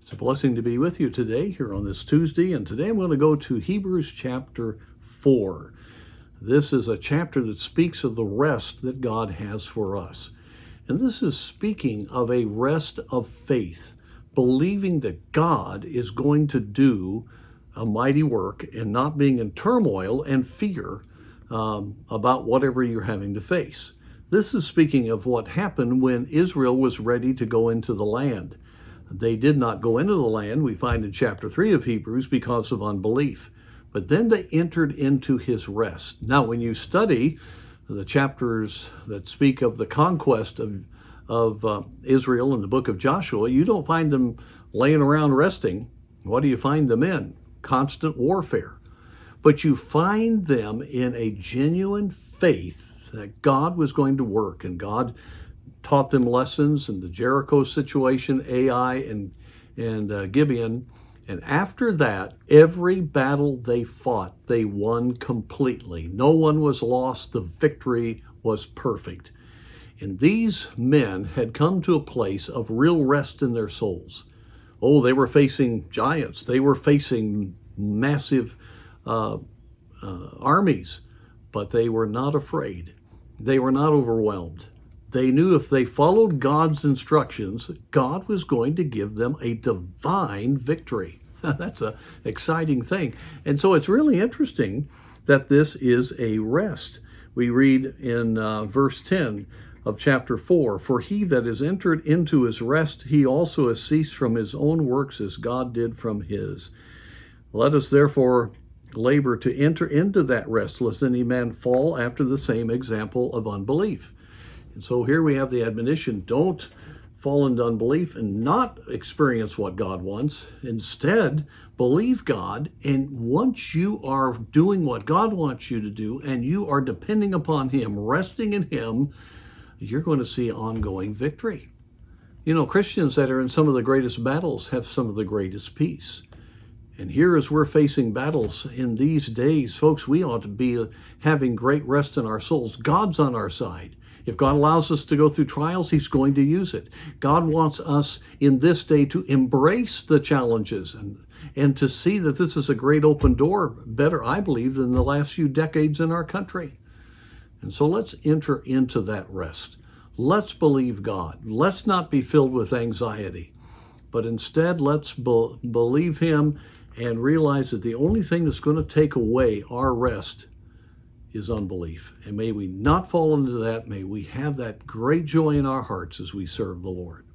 It's a blessing to be with you today here on this Tuesday, and today I'm going to go to Hebrews chapter 4. This is a chapter that speaks of the rest that God has for us. And this is speaking of a rest of faith, believing that God is going to do a mighty work and not being in turmoil and fear about whatever you're having to face. This is speaking of what happened when Israel was ready to go into the land. They did not go into the land, we find in chapter 3 of Hebrews, because of unbelief. But then they entered into his rest. Now, when you study the chapters that speak of the conquest of Israel in the book of Joshua, you don't find them laying around resting. What do you find them in? Constant warfare. But you find them in a genuine faith that God was going to work, and God taught them lessons in the Jericho situation, Ai and Gibeon. And after that, every battle they fought, they won completely. No one was lost. The victory was perfect. And these men had come to a place of real rest in their souls. Oh, they were facing giants. They were facing massive armies, but they were not afraid. They were not overwhelmed. They knew if they followed God's instructions, God was going to give them a divine victory. That's an exciting thing. And so it's really interesting that this is a rest. We read in verse 10 of chapter 4, "For he that is entered into his rest, he also has ceased from his own works as God did from his. Let us therefore labor to enter into that rest, lest any man fall after the same example of unbelief." And so here we have the admonition, don't fall into unbelief and not experience what God wants. Instead, believe God, and once you are doing what God wants you to do and you are depending upon him, resting in him, you're going to see ongoing victory. You know, Christians that are in some of the greatest battles have some of the greatest peace. And here, as we're facing battles in these days, folks, we ought to be having great rest in our souls. God's on our side. If God allows us to go through trials, he's going to use it. God wants us in this day to embrace the challenges and to see that this is a great open door, better, I believe, than the last few decades in our country. And so let's enter into that rest. Let's believe God. Let's not be filled with anxiety, but instead let's believe him and realize that the only thing that's going to take away our rest is unbelief. And may we not fall into that. May we have that great joy in our hearts as we serve the Lord.